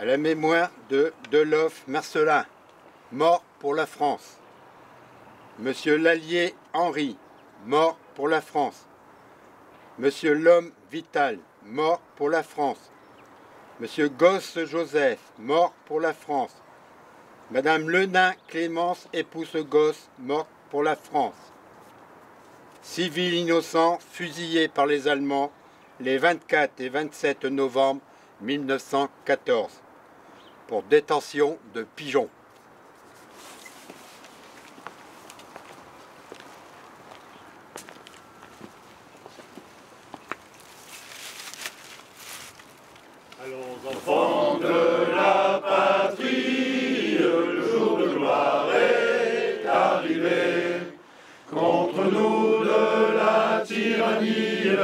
À la mémoire de Delof Marcelin, mort pour la France. Monsieur Lallier Henri, mort pour la France. Monsieur Lhomme Vital, mort pour la France. Monsieur Gosse Joseph, mort pour la France. Madame Lenain Clémence, épouse Gosse, morte pour la France. Civils innocents fusillés par les Allemands les 24 et 27 novembre 1914 pour détention de pigeons. Allons enfants de la patrie, le jour de gloire est arrivé. Contre nous de la tyrannie,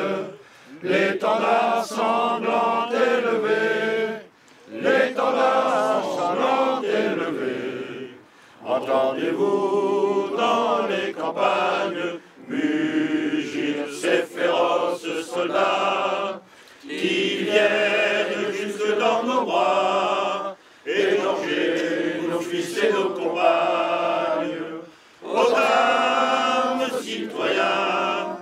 l'étendard sanglant élevé, l'étendard sanglant élevé. Entendez-vous dans les campagnes mugir ces féroces soldats qui viennent jusque dans nos bras, égorger nos fils et nos compagnes. Aux armes, citoyens,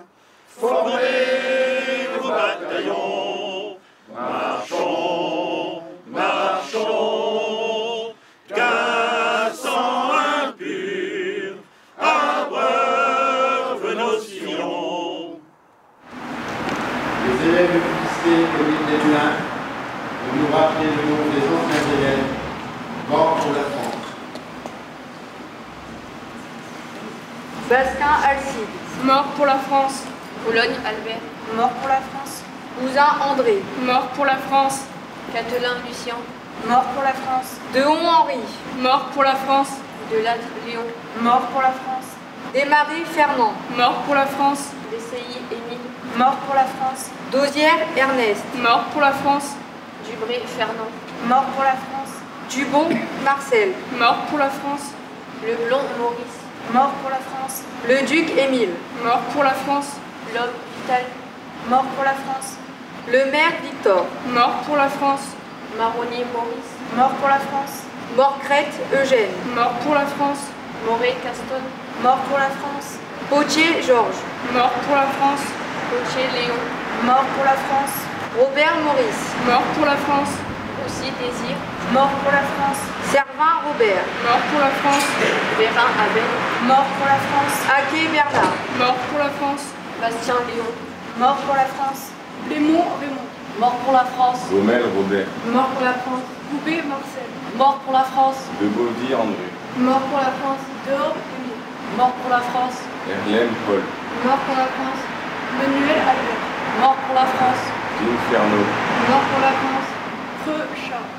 formez vos bataillons, marchons, marchons, qu'un sang impur abreuve nos sillons. Les élèves du lycée Olivier Desmoulins vont nous rappeler le nom des anciens élèves morts pour la France. Basquin Alcide, mort pour la France. Boulogne Albert, mort pour la France. Cousin André, Mort pour la France. Catelin Lucien, mort pour la France. Dehon Henri, Mort pour la France. Delattre Léon, mort pour la France. Desmarais Fernand, Mort pour la France. Dessailly Émile, mort pour la France. Dosière Ernest, Mort pour la France. Dubré Fernand, mort pour la France. Dubon Marcel, Mort pour la France. Leblond Maurice, mort pour la France. Le Duc Émile, Mort pour la France. L'homme Vital, mort pour la France. Le maire Victor, Mort pour la France. Marronnier Maurice, mort pour la France. Morcrette Eugène, Mort pour la France. Moret Caston, mort pour la France. Potier Georges, Mort pour la France. Potier Léon, mort pour la France. Robert Maurice, Mort pour la France. aussi Désir, mort pour la France. Servin Robert, Mort pour la France. Vérin Abel, mort pour la France. Aquet Bernard, Mort pour la France. Bastien Léon, mort pour la France. Lémon Raymond. Mort pour la France. Baumel Robert, Mort pour la France. Goubet Marcel. Mort pour la France. De Beauvy André, Mort pour la France. Dehors Émile. Mort pour la France. Erlem Paul, Mort pour la France. Manuel Albert. Mort pour la France. Inferno, Mort pour la France. Creux Charles.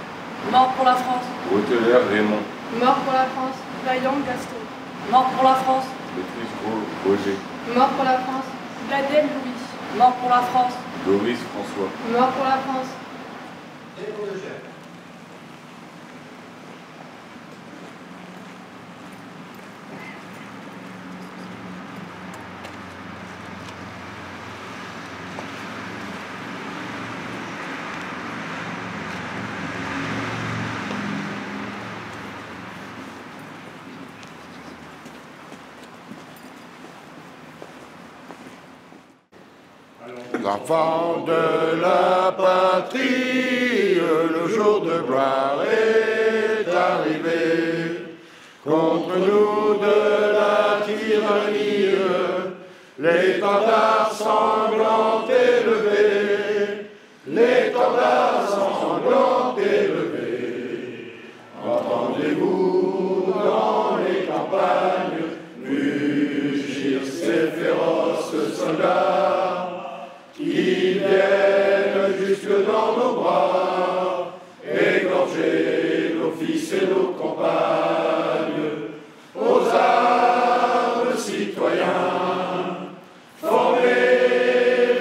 Mort pour la France. Roteleur Raymond, Mort pour la France. Vaillant Gaston. Mort pour la France. Petrus Roger, Mort pour la France. Gladel Louis. Mort pour la France. Doris François, Mort pour la France. Enfants de la patrie, le jour de gloire est arrivé. Contre nous de la tyrannie, l'étendard sanglant élevé, l'étendard sanglant élevé. Entendez-vous dans les campagnes mugir ces féroces soldats qui viennent jusque dans nos bras, égorger nos fils et nos compagnes. Aux armes, citoyens, formez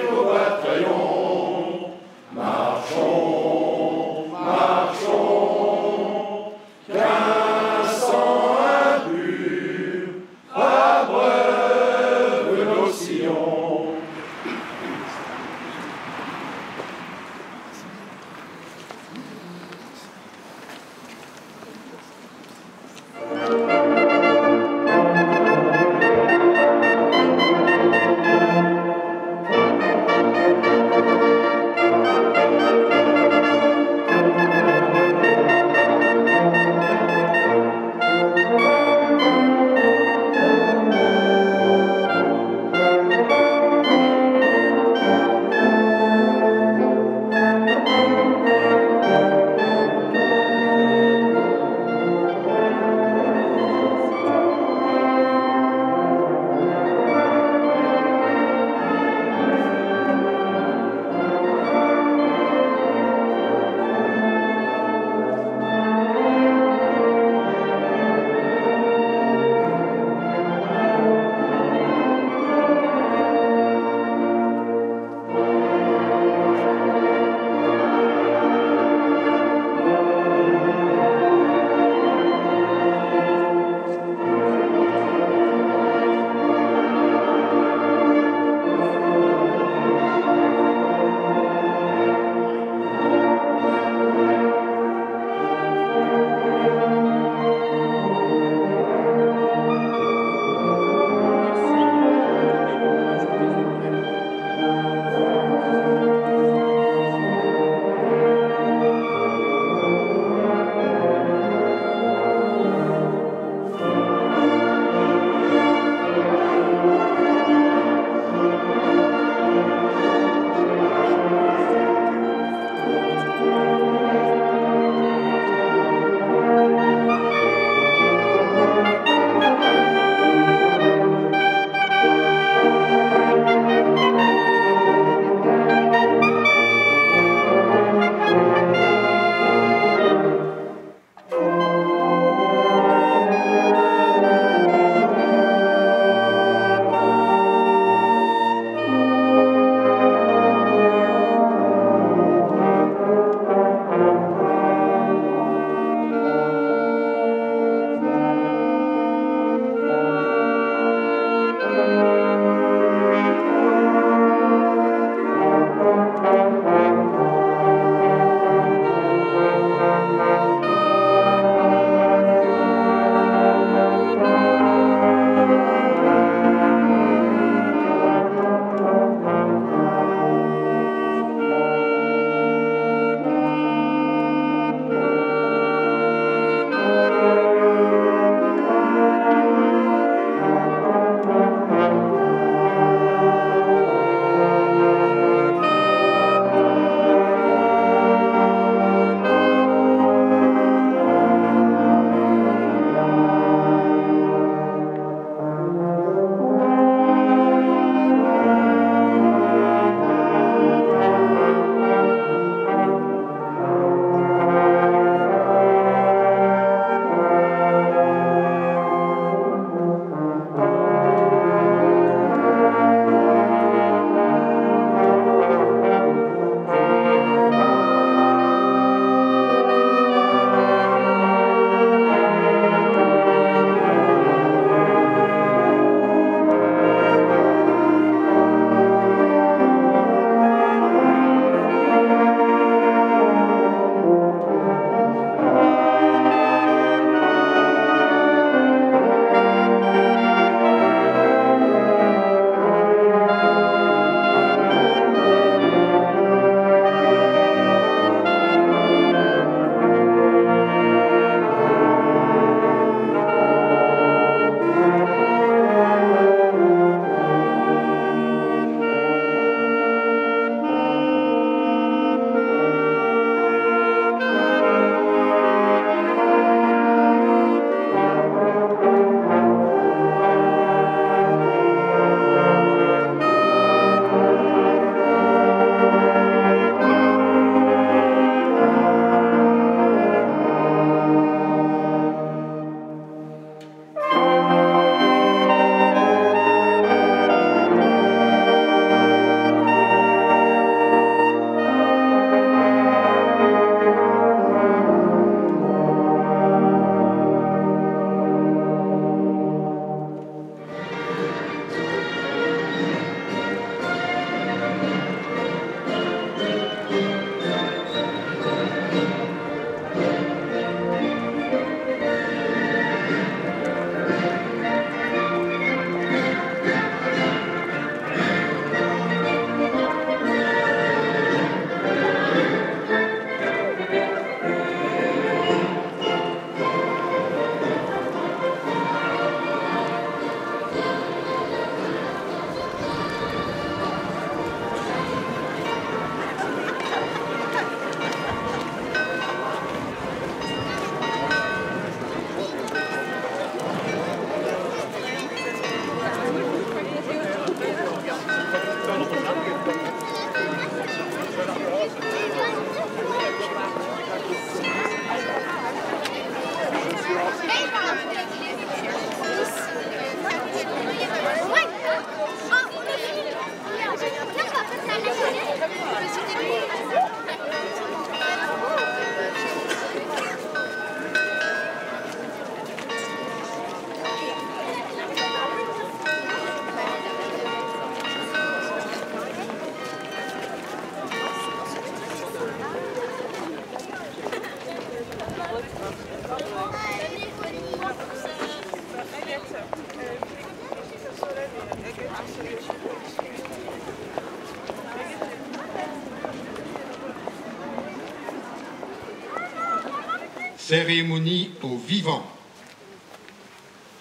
Cérémonie aux vivants.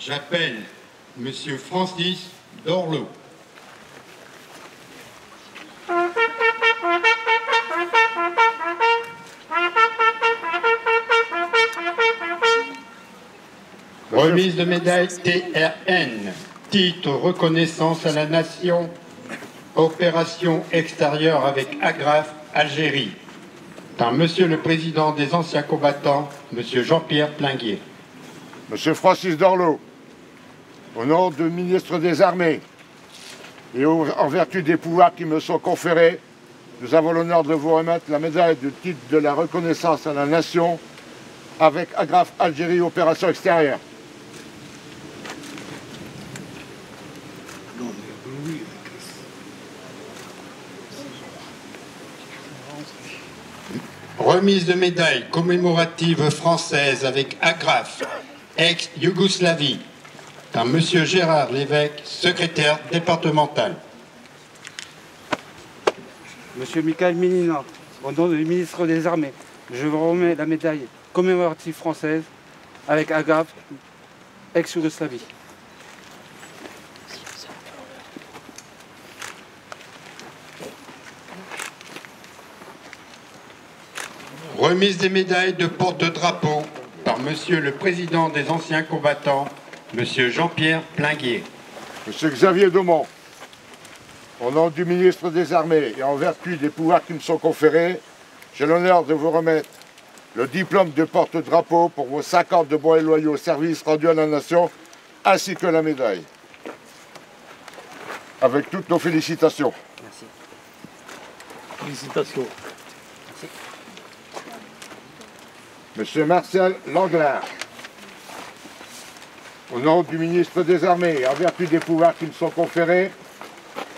J'appelle Monsieur Francis Dorlot. Remise de médaille TRN, titre reconnaissance à la nation, opération extérieure avec Agrafe, Algérie. Par Monsieur le Président des anciens combattants, Monsieur Jean-Pierre Plinguier. Monsieur Francis Dorlot, au nom du ministre des Armées et en vertu des pouvoirs qui me sont conférés, nous avons l'honneur de vous remettre la médaille du titre de la reconnaissance à la nation avec Agrafe, Algérie, opération extérieure. Remise de médaille commémorative française avec Agrafe, ex-Yougoslavie, par Monsieur Gérard Lévesque, secrétaire départemental. Monsieur Michael Minina, au nom du ministre des Armées, je vous remets la médaille commémorative française avec Agrafe, ex-Yougoslavie. Remise des médailles de porte-drapeau par Monsieur le Président des anciens combattants, Monsieur Jean-Pierre Plinguier. Monsieur Xavier Daumont, au nom du ministre des Armées et en vertu des pouvoirs qui me sont conférés, j'ai l'honneur de vous remettre le diplôme de porte-drapeau pour vos 5 ans de bons et loyaux services rendus à la nation, ainsi que la médaille. Avec toutes nos félicitations. Merci. Félicitations. Monsieur Marcel Langlard, au nom du ministre des Armées et en vertu des pouvoirs qui me sont conférés,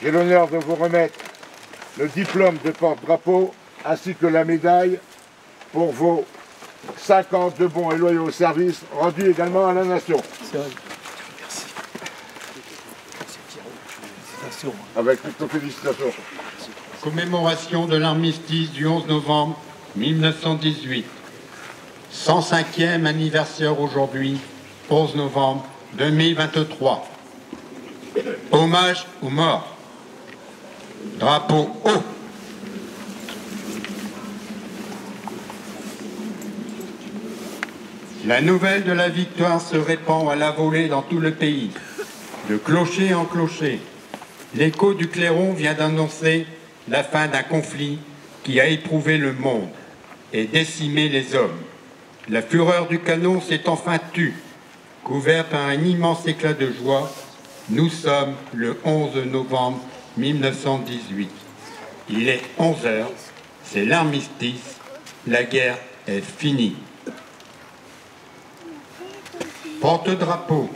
j'ai l'honneur de vous remettre le diplôme de porte-drapeau ainsi que la médaille pour vos 5 ans de bons et loyaux services rendus également à la nation. Merci. Félicitations. Avec toutes nos félicitations. Commémoration de l'armistice du 11 novembre 1918. 105e anniversaire aujourd'hui, 11 novembre 2023. Hommage aux morts. Drapeau haut. La nouvelle de la victoire se répand à la volée dans tout le pays. De clocher en clocher, l'écho du clairon vient d'annoncer la fin d'un conflit qui a éprouvé le monde et décimé les hommes. La fureur du canon s'est enfin tue. Couvert par un immense éclat de joie, nous sommes le 11 novembre 1918. Il est 11 heures, c'est l'armistice, la guerre est finie. Porte-drapeau,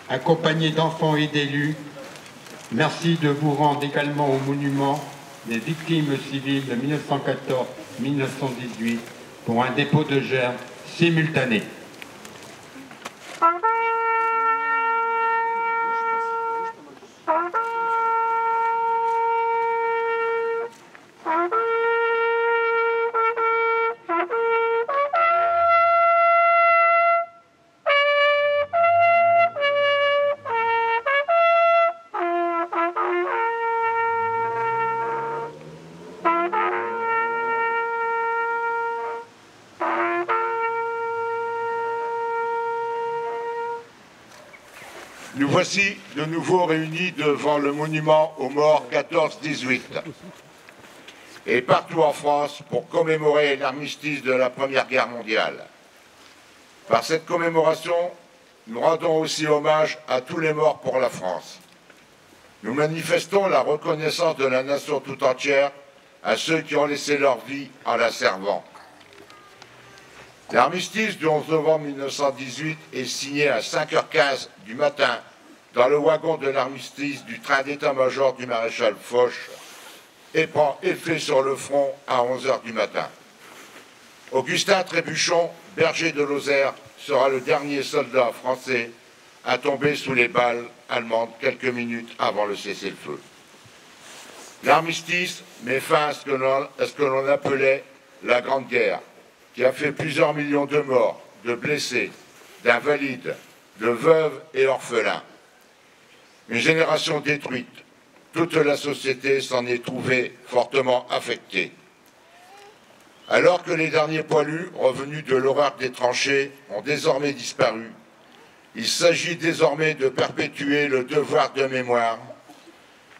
accompagné d'enfants et d'élus, merci de vous rendre également au monument des victimes civiles de 1914-1918 pour un dépôt de gerbe simultané. Nous voici de nouveau réunis devant le monument aux morts 14-18 et partout en France pour commémorer l'armistice de la Première Guerre mondiale. Par cette commémoration, nous rendons aussi hommage à tous les morts pour la France. Nous manifestons la reconnaissance de la nation tout entière à ceux qui ont laissé leur vie en la servant. L'armistice du 11 novembre 1918 est signé à 5h15 du matin dans le wagon de l'armistice du train d'état-major du maréchal Foch et prend effet sur le front à 11h du matin. Augustin Trébuchon, berger de Lozère, sera le dernier soldat français à tomber sous les balles allemandes quelques minutes avant le cessez-le-feu. L'armistice met fin à ce que l'on appelait la Grande Guerre, qui a fait plusieurs millions de morts, de blessés, d'invalides, de veuves et orphelins. Une génération détruite. Toute la société s'en est trouvée fortement affectée. Alors que les derniers poilus, revenus de l'horreur des tranchées, ont désormais disparu, il s'agit désormais de perpétuer le devoir de mémoire,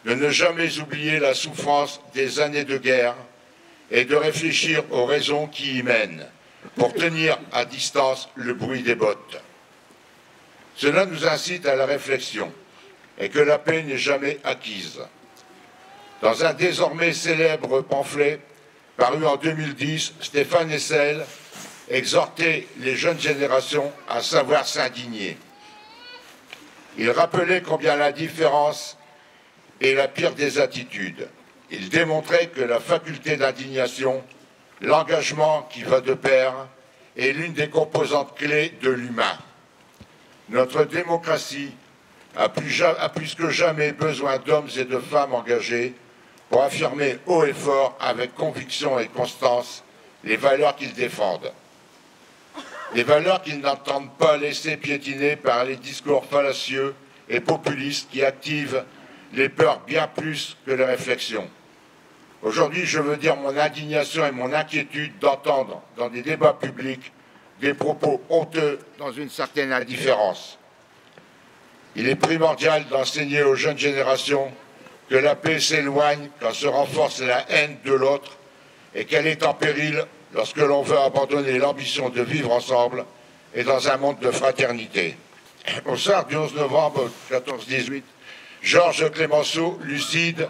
de ne jamais oublier la souffrance des années de guerre et de réfléchir aux raisons qui y mènent, pour tenir à distance le bruit des bottes. Cela nous incite à la réflexion et que la paix n'est jamais acquise. Dans un désormais célèbre pamphlet paru en 2010, Stéphane Hessel exhortait les jeunes générations à savoir s'indigner. Il rappelait combien l'indifférence est la pire des attitudes. Il démontrait que la faculté d'indignation, l'engagement qui va de pair, est l'une des composantes clés de l'humain. Notre démocratie a plus que jamais besoin d'hommes et de femmes engagés pour affirmer haut et fort, avec conviction et constance, les valeurs qu'ils défendent. Des valeurs qu'ils n'entendent pas laisser piétiner par les discours fallacieux et populistes qui activent les peurs bien plus que les réflexions. Aujourd'hui, je veux dire mon indignation et mon inquiétude d'entendre dans des débats publics des propos honteux dans une certaine indifférence. Il est primordial d'enseigner aux jeunes générations que la paix s'éloigne quand se renforce la haine de l'autre et qu'elle est en péril lorsque l'on veut abandonner l'ambition de vivre ensemble et dans un monde de fraternité. Au soir du 11 novembre 14-18, Georges Clemenceau, lucide,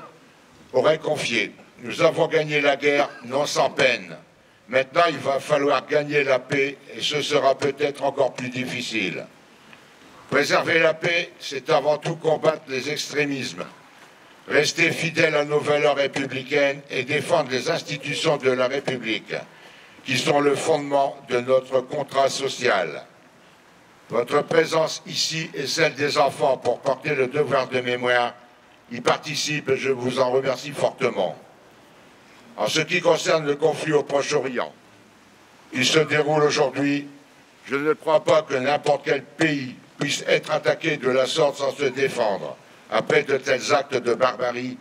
aurait confié « Nous avons gagné la guerre, non sans peine. Maintenant, il va falloir gagner la paix et ce sera peut-être encore plus difficile. Préserver la paix, c'est avant tout combattre les extrémismes. Rester fidèle à nos valeurs républicaines et défendre les institutions de la République, qui sont le fondement de notre contrat social. Votre présence ici et celle des enfants pour porter le devoir de mémoire y participe et je vous en remercie fortement. En ce qui concerne le conflit au Proche-Orient, qui se déroule aujourd'hui, je ne crois pas que n'importe quel pays puisse être attaqué de la sorte sans se défendre. Après de tels actes de barbarie,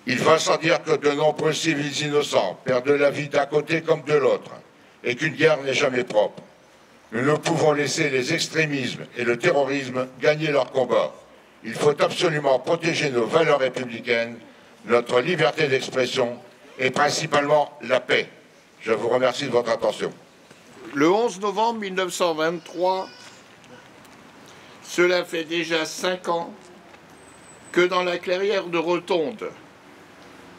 il va sans dire que de nombreux civils innocents perdent la vie d'un côté comme de l'autre, et qu'une guerre n'est jamais propre. Nous ne pouvons laisser les extrémismes et le terrorisme gagner leur combat. Il faut absolument protéger nos valeurs républicaines, notre liberté d'expression et principalement la paix. Je vous remercie de votre attention. Le 11 novembre 1923, cela fait déjà 5 ans que dans la clairière de Rotonde,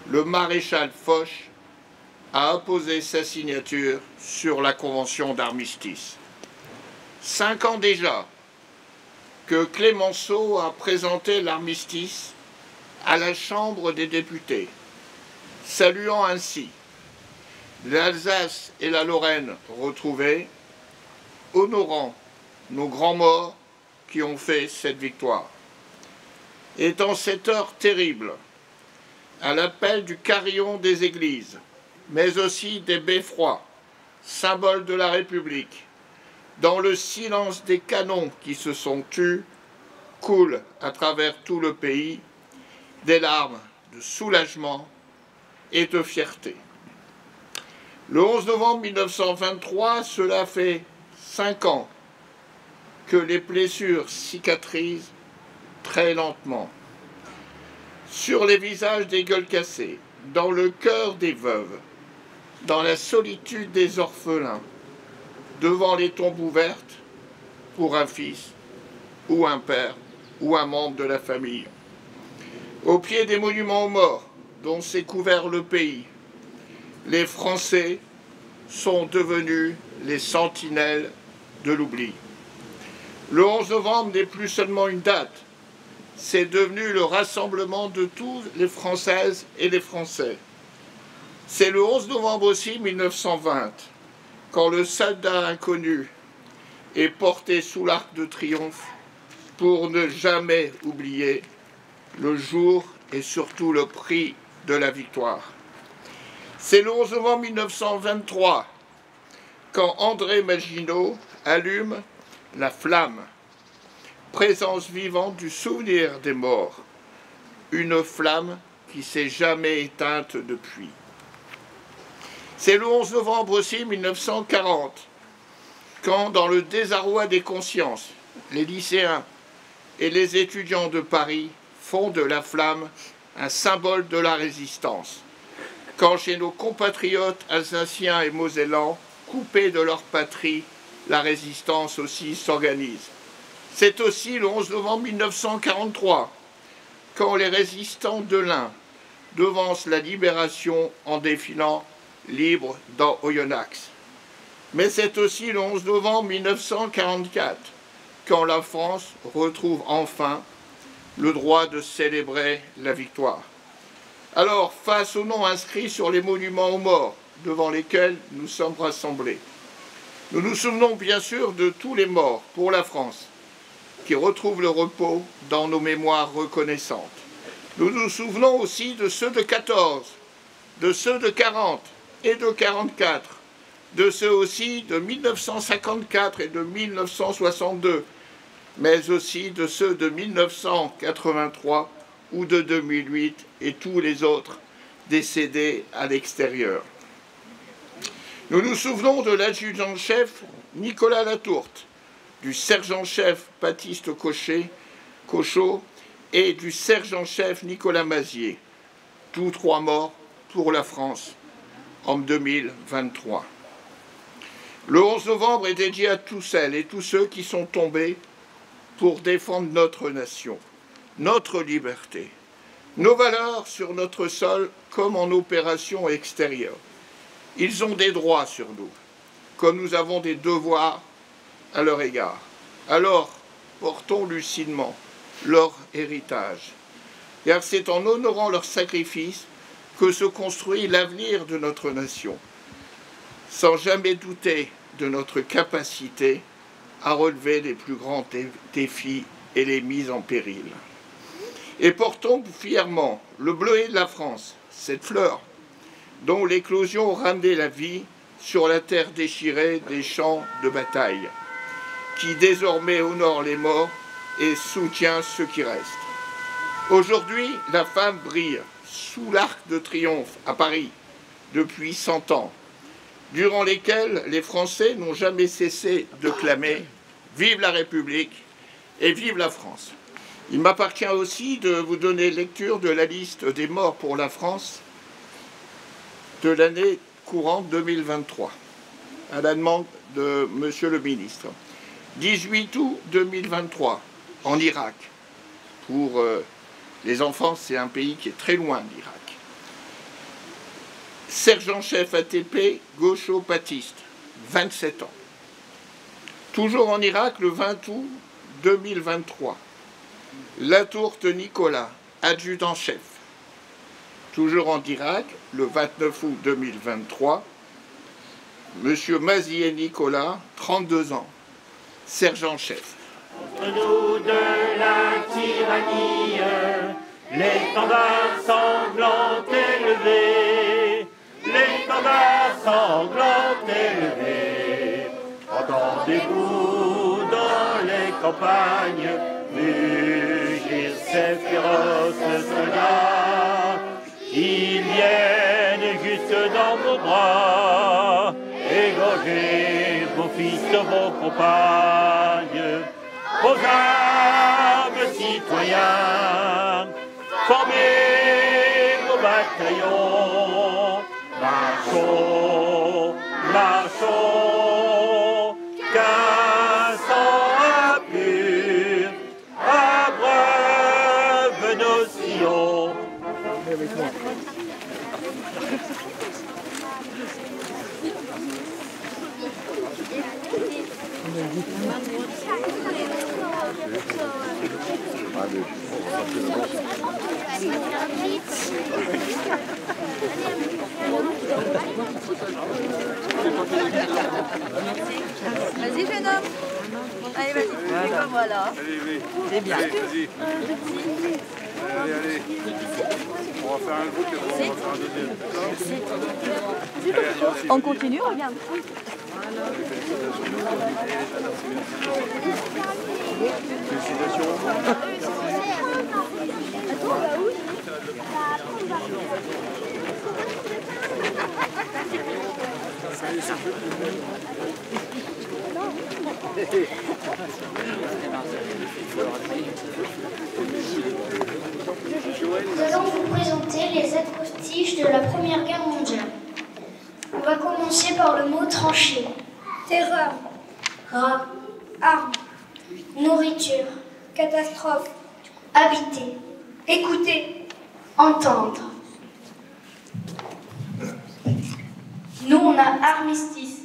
le maréchal Foch a apposé sa signature sur la convention d'armistice. 5 ans déjà que Clemenceau a présenté l'armistice à la Chambre des députés, saluant ainsi l'Alsace et la Lorraine retrouvées, honorant nos grands morts qui ont fait cette victoire. Et dans cette heure terrible, à l'appel du carillon des églises, mais aussi des beffrois, symboles de la République, dans le silence des canons qui se sont tus, coulent à travers tout le pays des larmes de soulagement et de fierté. Le 11 novembre 1923, cela fait 5 ans que les blessures cicatrisent très lentement. Sur les visages des gueules cassées, dans le cœur des veuves, dans la solitude des orphelins, devant les tombes ouvertes pour un fils ou un père ou un membre de la famille. Au pied des monuments aux morts dont s'est couvert le pays, les Français sont devenus les sentinelles de l'oubli. Le 11 novembre n'est plus seulement une date, c'est devenu le rassemblement de toutes les Françaises et les Français. C'est le 11 novembre aussi 1920, quand le soldat inconnu est porté sous l'arc de triomphe pour ne jamais oublier le jour et surtout le prix de la victoire. C'est le 11 novembre 1923 quand André Maginot allume la flamme, présence vivante du souvenir des morts, une flamme qui s'est jamais éteinte depuis. C'est le 11 novembre aussi 1940, quand, dans le désarroi des consciences, les lycéens et les étudiants de Paris font de la flamme un symbole de la résistance, quand chez nos compatriotes alsaciens et mosellans, coupés de leur patrie, la résistance aussi s'organise. C'est aussi le 11 novembre 1943, quand les résistants de l'Ain devancent la libération en défilant libres dans Oyonnax. Mais c'est aussi le 11 novembre 1944, quand la France retrouve enfin le droit de célébrer la victoire. Alors, face aux noms inscrits sur les monuments aux morts devant lesquels nous sommes rassemblés, nous nous souvenons bien sûr de tous les morts pour la France, qui retrouvent le repos dans nos mémoires reconnaissantes. Nous nous souvenons aussi de ceux de 14, de ceux de 40 et de 44, de ceux aussi de 1954 et de 1962, mais aussi de ceux de 1983 ou de 2008 et tous les autres décédés à l'extérieur. Nous nous souvenons de l'adjudant-chef Nicolas Latourte, du sergent-chef Baptiste Cochot et du sergent-chef Nicolas Mazier, tous trois morts pour la France en 2023. Le 11 novembre est dédié à tous celles et tous ceux qui sont tombés pour défendre notre nation, notre liberté, nos valeurs sur notre sol comme en opération extérieure. Ils ont des droits sur nous, comme nous avons des devoirs à leur égard. Alors, portons lucidement leur héritage, car c'est en honorant leur sacrifice que se construit l'avenir de notre nation, sans jamais douter de notre capacité à relever les plus grands défis et les mises en péril. Et portons fièrement le bleuet de la France, cette fleur dont l'éclosion a ramené la vie sur la terre déchirée des champs de bataille, qui désormais honore les morts et soutient ceux qui restent. Aujourd'hui, la femme brille sous l'Arc de Triomphe à Paris depuis 100 ans, durant lesquels les Français n'ont jamais cessé de clamer « Vive la République » et « Vive la France ». Il m'appartient aussi de vous donner lecture de la liste des morts pour la France de l'année courante 2023, à la demande de Monsieur le ministre. 18 août 2023, en Irak. Pour les enfants, c'est un pays qui est très loin de l'Irak. Sergent-chef ATP, Gaucho Baptiste, 27 ans. Toujours en Irak, le 20 août 2023. Latourte Nicolas, adjudant-chef. Toujours en Irak, le 29 août 2023. Monsieur Mazier Nicolas, 32 ans, sergent-chef. Contre nous de la tyrannie, l'étendard sanglant élevé, l'étendard sanglant élevé. Entendez-vous dans les campagnes mugir ces féroces soldats? Ils viennent jusque dans vos bras, égorger vos fils, vos compagnes, vos âmes citoyens, formez vos bataillons, marchons, marchons, qu'un sang impur abreuve nos sillons. Vas-y, jeune homme. Allez, vas-y. Voilà. C'est bien. Vas-y. Allez, allez. On va faire un groupe et on va faire un deuxième. On continue, regarde. Nous allons vous présenter les acrostiches de la Première Guerre mondiale. On va commencer par le mot tranchée. Terreur, rat, arme, nourriture, catastrophe, habiter, écouter, entendre. Nous, on a armistice.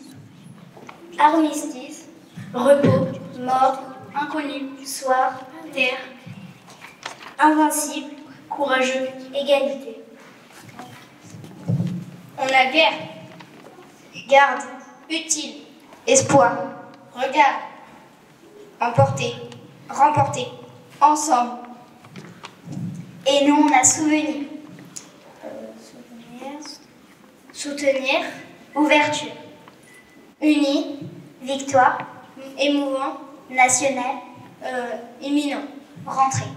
Armistice, repos, mort, inconnu, soir, terre, invincible, courageux, égalité. On a guerre, garde, utile, espoir, regard, emporter, remporter, ensemble. Et nous, on a souvenir, soutenir, ouverture, uni, victoire, émouvant, national, imminent, rentrée.